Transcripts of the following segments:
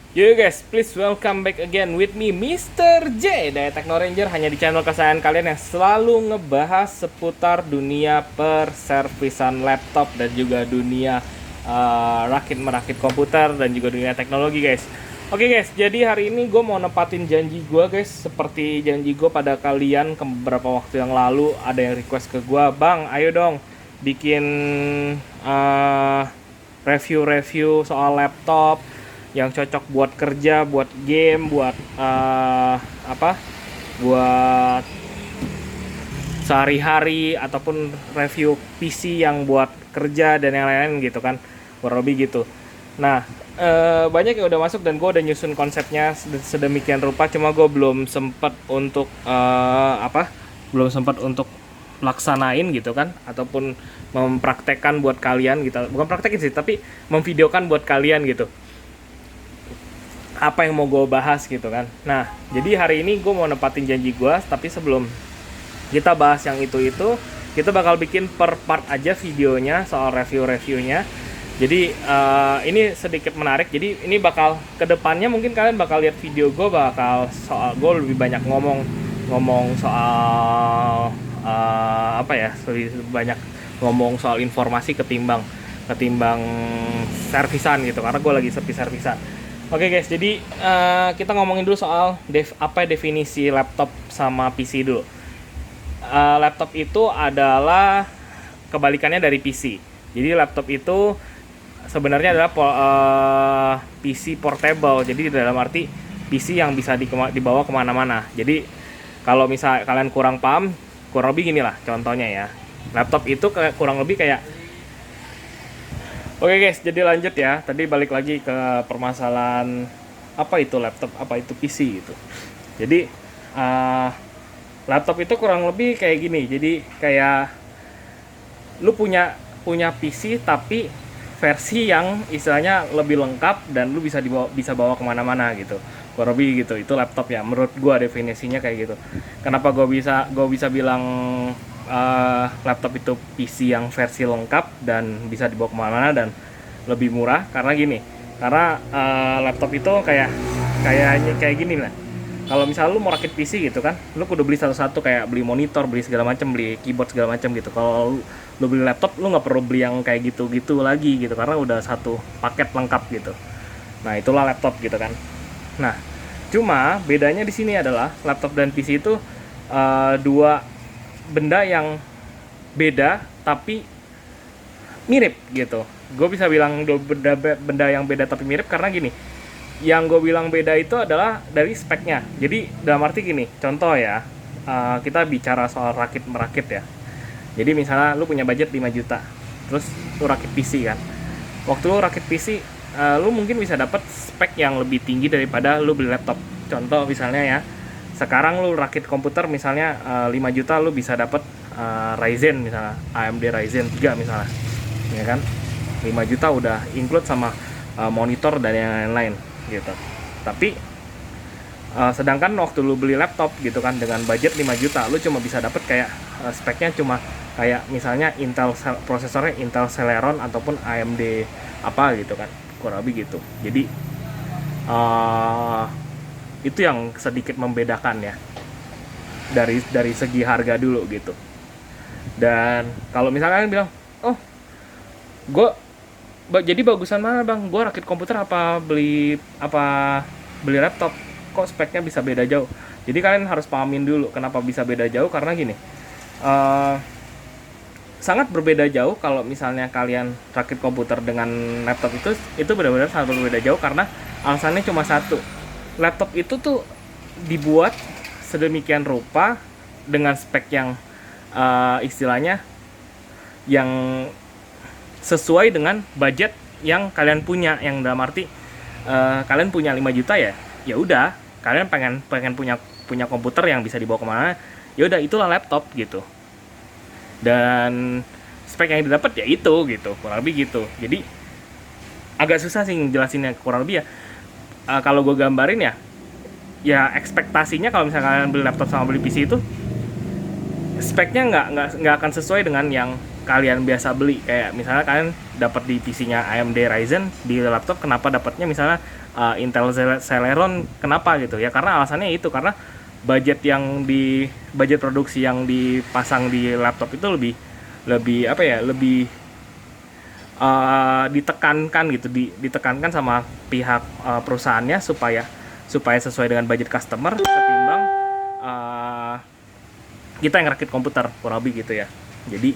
Yo guys, please welcome back again with me Mr. J dari Techno Ranger, hanya di channel kesayangan kalian yang selalu ngebahas seputar dunia perservisan laptop dan juga dunia rakit-merakit komputer dan juga dunia teknologi guys. Oke guys, jadi hari ini gue mau nempatin janji gue guys. Seperti janji gue pada kalian beberapa waktu yang lalu, ada yang request ke gue, "Bang, ayo dong bikin review-review soal laptop yang cocok buat kerja, buat game, buat buat sehari-hari, ataupun review PC yang buat kerja dan yang lain-lain gitu kan, kurang lebih gitu." Nah, banyak yang udah masuk dan gue udah nyusun konsepnya sedemikian rupa, cuma gue belum sempat untuk belum sempat untuk laksanain gitu kan, ataupun mempraktekkan buat kalian gitu. Bukan praktekin sih, tapi memvideokan buat kalian gitu apa yang mau gue bahas gitu kan. Nah, jadi hari ini gue mau nempatin janji gue, tapi sebelum kita bahas yang itu, kita bakal bikin per part aja videonya soal review-reviewnya. Jadi ini sedikit menarik. Jadi ini bakal kedepannya mungkin kalian bakal lihat video gue bakal soal, gue lebih banyak ngomong soal lebih banyak ngomong soal informasi ketimbang servisan gitu, karena gue lagi sepi servisan. Oke guys, jadi kita ngomongin dulu soal definisi laptop sama PC dulu. Laptop itu adalah kebalikannya dari PC. Jadi laptop itu sebenarnya adalah PC portable. Jadi dalam arti PC yang bisa dibawa kemana-mana. Jadi kalau misal kalian kurang paham, kurang lebih gini lah contohnya ya. Laptop itu kurang lebih kayak, oke guys, jadi lanjut ya. Tadi balik lagi ke permasalahan apa itu laptop, apa itu PC gitu. Jadi laptop itu kurang lebih kayak gini. Jadi kayak lu punya PC tapi versi yang istilahnya lebih lengkap dan lu bisa bawa kemana-mana gitu. Kurang lebih gitu. Itu laptop ya. Menurut gua definisinya kayak gitu. Kenapa gua bisa bilang laptop itu PC yang versi lengkap dan bisa dibawa kemana-mana dan lebih murah? Karena gini, karena laptop itu kayak gini lah. Kalau misalnya lu mau rakit PC gitu kan, lu kudu beli satu-satu, kayak beli monitor, beli segala macam, beli keyboard segala macam gitu. Kalau lu beli laptop, lu nggak perlu beli yang kayak gitu lagi gitu, karena udah satu paket lengkap gitu. Nah, itulah laptop gitu kan. Nah, cuma bedanya di sini adalah laptop dan PC itu dua benda yang beda tapi mirip gitu. Gue bisa bilang benda yang beda tapi mirip karena gini. Yang gue bilang beda itu adalah dari speknya. Jadi dalam arti gini, contoh ya, kita bicara soal rakit-merakit ya. Jadi misalnya lu punya budget 5 juta, terus lu rakit PC kan. Waktu lu rakit PC, lu mungkin bisa dapat spek yang lebih tinggi daripada lu beli laptop. Contoh misalnya ya, sekarang lu rakit komputer misalnya 5 juta lu bisa dapat Ryzen misalnya, AMD Ryzen 3 misalnya, ya kan. 5 juta udah include sama monitor dan yang lain-lain gitu. Tapi sedangkan waktu lu beli laptop gitu kan dengan budget 5 juta, lu cuma bisa dapat kayak speknya cuma kayak misalnya prosesornya Intel Celeron ataupun AMD apa gitu kan, kurang lebih gitu. Jadi itu yang sedikit membedakan ya, dari segi harga dulu gitu. Dan kalau misalkan kalian bilang, "Oh, gue jadi bagusan mana bang? Gue rakit komputer apa beli laptop? Kok speknya bisa beda jauh?" Jadi kalian harus pahamin dulu kenapa bisa beda jauh, karena gini, sangat berbeda jauh kalau misalnya kalian rakit komputer dengan laptop. Itu benar-benar sangat berbeda jauh karena alasannya cuma satu. Laptop itu tuh dibuat sedemikian rupa dengan spek yang istilahnya yang sesuai dengan budget yang kalian punya. Yang dalam arti kalian punya 5 juta ya udah, kalian pengen punya komputer yang bisa dibawa kemana, ya udah, itulah laptop gitu. Dan spek yang didapat ya itu gitu, kurang lebih gitu. Jadi agak susah sih ngejelasinnya, kurang lebih ya. Kalau gue gambarin ya ekspektasinya kalau misalnya kalian beli laptop sama beli PC itu speknya nggak akan sesuai dengan yang kalian biasa beli. Kayak misalnya kalian dapat di PC-nya AMD Ryzen, di laptop kenapa dapatnya misalnya Intel Celeron. Kenapa gitu ya? Karena alasannya itu karena budget produksi yang dipasang di laptop itu lebih lebih apa ya lebih ditekankan gitu, ditekankan sama pihak perusahaannya supaya supaya sesuai dengan budget customer ketimbang kita yang rakit komputer, kurang lebih gitu ya. Jadi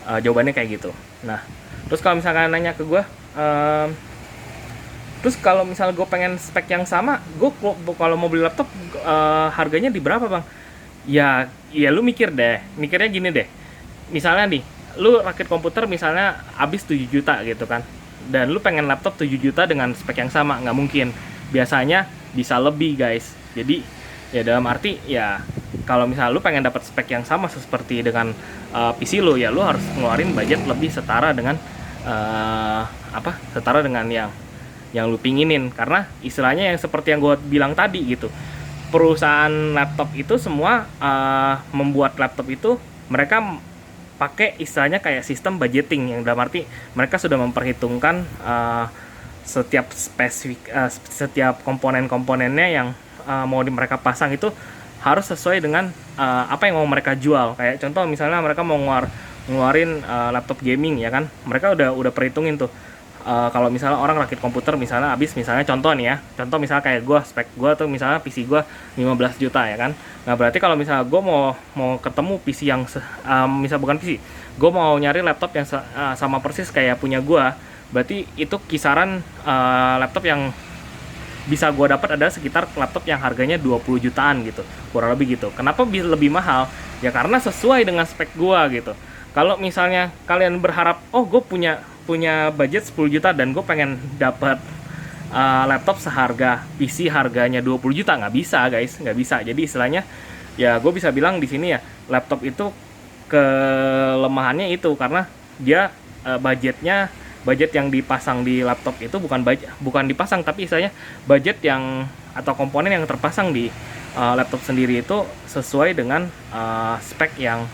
jawabannya kayak gitu. Nah, terus kalau misalkan nanya ke gue, terus kalau misal gue pengen spek yang sama, gue kalau mau beli laptop harganya di berapa bang? Ya lu mikirnya gini deh. Misalnya nih, lu rakit komputer misalnya habis 7 juta gitu kan, dan lu pengen laptop 7 juta dengan spek yang sama, nggak mungkin. Biasanya bisa lebih guys. Jadi ya dalam arti ya kalau misalnya lu pengen dapat spek yang sama seperti dengan PC lu, ya lu harus ngeluarin budget lebih setara dengan setara dengan yang lu pinginin. Karena istilahnya yang seperti yang gue bilang tadi gitu, perusahaan laptop itu semua membuat laptop itu mereka pakai istilahnya kayak sistem budgeting, yang dalam arti mereka sudah memperhitungkan setiap setiap komponen-komponennya yang mau mereka pasang itu harus sesuai dengan apa yang mau mereka jual. Kayak contoh misalnya mereka mau ngeluarin laptop gaming ya kan, mereka udah perhitungin tuh. Kalau misalnya orang rakit komputer misalnya habis, misalnya contoh nih ya, contoh misalnya kayak gue, spek gue tuh misalnya PC gue 15 juta ya kan. Nah berarti kalau misalnya gue mau ketemu PC yang misal bukan PC, gue mau nyari laptop yang sama persis kayak punya gue, berarti itu kisaran laptop yang bisa gue dapat adalah sekitar laptop yang harganya 20 jutaan gitu, kurang lebih gitu. Kenapa bisa lebih mahal? Ya karena sesuai dengan spek gue gitu. Kalau misalnya kalian berharap, oh gue punya budget 10 juta dan gue pengen dapat laptop seharga PC harganya 20 juta, nggak bisa guys, nggak bisa. Jadi istilahnya ya gue bisa bilang di sini ya, laptop itu kelemahannya itu karena dia budget yang dipasang di laptop itu bukan dipasang, tapi istilahnya budget yang atau komponen yang terpasang di laptop sendiri itu sesuai dengan spek yang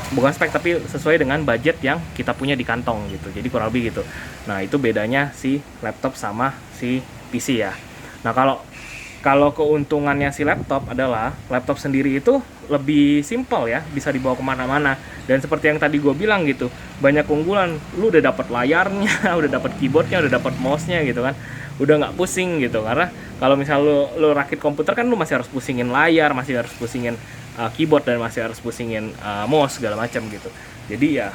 bukan spek tapi sesuai dengan budget yang kita punya di kantong gitu. Jadi kurang lebih gitu. Nah itu bedanya si laptop sama si PC ya. Nah kalau keuntungannya si laptop adalah laptop sendiri itu lebih simple ya, bisa dibawa kemana-mana. Dan seperti yang tadi gue bilang gitu, banyak keunggulan. Lu udah dapat layarnya, udah dapat keyboardnya, udah dapat mouse-nya gitu kan, udah nggak pusing gitu. Karena kalau misal lu rakit komputer kan lu masih harus pusingin layar, masih harus pusingin keyboard, dan masih harus pusingin mouse segala macam gitu. Jadi ya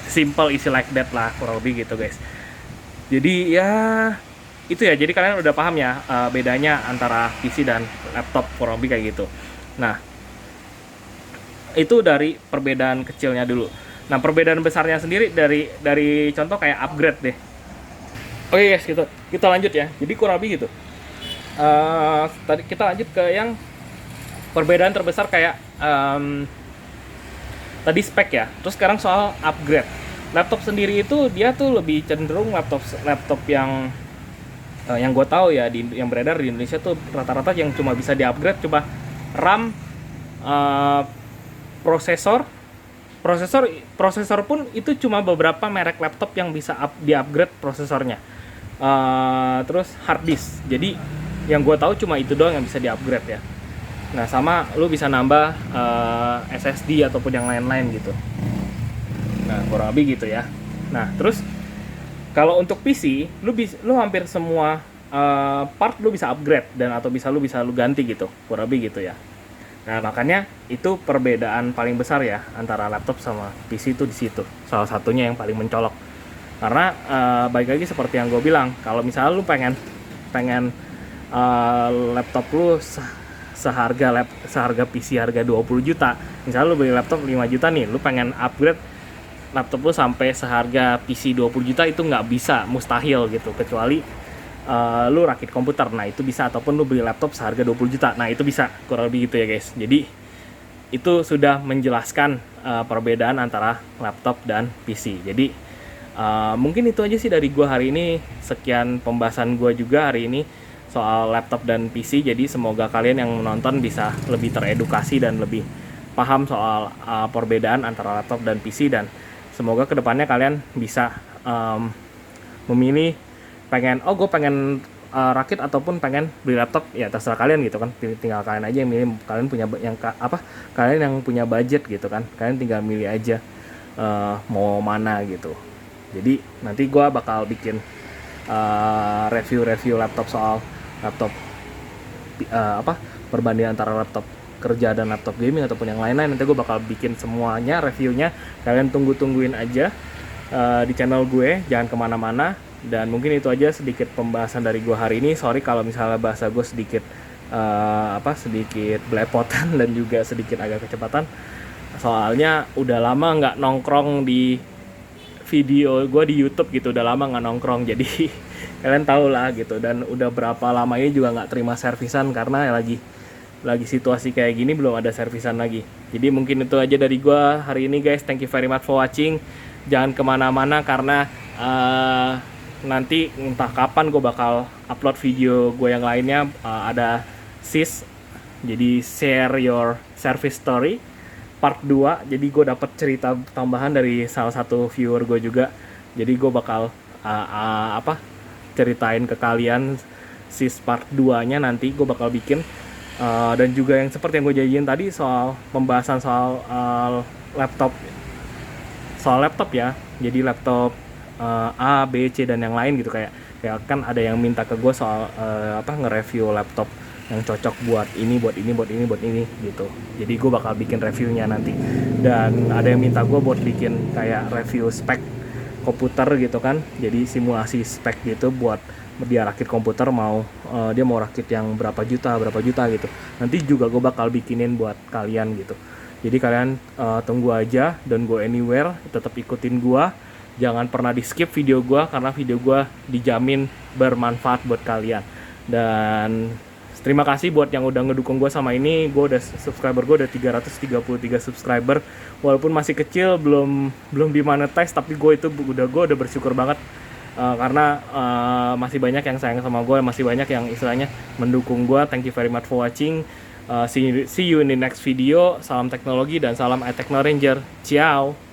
simple easy like that lah kurang lebih gitu guys. Jadi ya itu ya, jadi kalian udah paham ya bedanya antara PC dan laptop kurang lebih kayak gitu. Nah itu dari perbedaan kecilnya dulu. Nah perbedaan besarnya sendiri dari contoh kayak upgrade deh. Oke guys, kita lanjut ya. Jadi kurang lebih gitu. Tadi kita lanjut ke yang perbedaan terbesar kayak tadi spek ya. Terus sekarang soal upgrade. Laptop sendiri itu dia tuh lebih cenderung laptop yang gue tahu ya yang beredar di Indonesia tuh rata-rata yang cuma bisa di-upgrade coba RAM, prosesor pun itu cuma beberapa merek laptop yang bisa di-upgrade prosesornya. Terus hard disk. Jadi yang gue tahu cuma itu doang yang bisa di-upgrade ya. Nah sama lu bisa nambah SSD ataupun yang lain-lain gitu. Nah kurang lebih gitu ya. Nah terus kalau untuk PC lu hampir semua part lu bisa upgrade dan atau lu bisa ganti gitu, kurang lebih gitu ya. Nah makanya itu perbedaan paling besar ya antara laptop sama PC itu di situ. Salah satunya yang paling mencolok. Karena baik lagi seperti yang gue bilang, kalau misalnya lu pengen laptop lu seharga PC harga 20 juta. Misalnya lu beli laptop 5 juta nih, lu pengen upgrade laptop lu sampai seharga PC 20 juta itu nggak bisa, mustahil gitu, kecuali lu rakit komputer. Nah itu bisa, ataupun lu beli laptop seharga 20 juta. Nah itu bisa, kurang lebih gitu ya guys. Jadi itu sudah menjelaskan perbedaan antara laptop dan PC. Jadi mungkin itu aja sih dari gua hari ini. Sekian pembahasan gua juga hari ini soal laptop dan PC. Jadi semoga kalian yang menonton bisa lebih teredukasi dan lebih paham soal perbedaan antara laptop dan PC, dan semoga kedepannya kalian bisa memilih gue pengen rakit ataupun pengen beli laptop, ya terserah kalian gitu kan. Tinggal kalian aja yang milih, kalian punya kalian yang punya budget gitu kan, kalian tinggal milih aja mau mana gitu. Jadi nanti gue bakal bikin review laptop, soal laptop perbandingan antara laptop kerja dan laptop gaming ataupun yang lain-lain. Nanti gue bakal bikin semuanya reviewnya, kalian tungguin aja di channel gue, jangan kemana-mana. Dan mungkin itu aja sedikit pembahasan dari gue hari ini. Sorry kalau misalnya bahasa gue sedikit sedikit belepotan dan juga sedikit agak kecepatan, soalnya udah lama nggak nongkrong di video gue di YouTube gitu, udah lama nggak nongkrong, jadi kalian tau lah gitu. Dan udah berapa lamanya juga nggak terima servisan karena lagi situasi kayak gini, belum ada servisan lagi. Jadi mungkin itu aja dari gue hari ini guys. Thank you very much for watching. Jangan kemana-mana karena nanti entah kapan gue bakal upload video gue yang lainnya. Ada SIS, jadi share your service story part 2. Jadi gue dapet cerita tambahan dari salah satu viewer gue juga. Jadi gue bakal ceritain ke kalian SIS part 2 nya nanti gue bakal bikin. Dan juga yang seperti yang gue janjiin tadi, soal pembahasan soal laptop ya. Jadi laptop A, B, C dan yang lain gitu, kayak kan ada yang minta ke gue soal nge-review laptop yang cocok buat ini gitu. Jadi gue bakal bikin reviewnya nanti. Dan ada yang minta gue buat bikin kayak review spek komputer gitu kan. Jadi simulasi spek gitu buat dia rakit komputer, dia mau rakit yang berapa juta gitu. Nanti juga gue bakal bikinin buat kalian gitu. Jadi kalian tunggu aja, don't go anywhere, tetap ikutin gue. Jangan pernah di skip video gue, karena video gue dijamin bermanfaat buat kalian. Dan terima kasih buat yang udah ngedukung gue sama ini. Subscriber gue udah 333 subscriber. Walaupun masih kecil, belum dimonetize, tapi gue udah bersyukur banget. Karena masih banyak yang sayang sama gue, masih banyak yang istilahnya mendukung gue. Thank you very much for watching. See you in the next video. Salam teknologi dan salam iTechno Ranger. Ciao.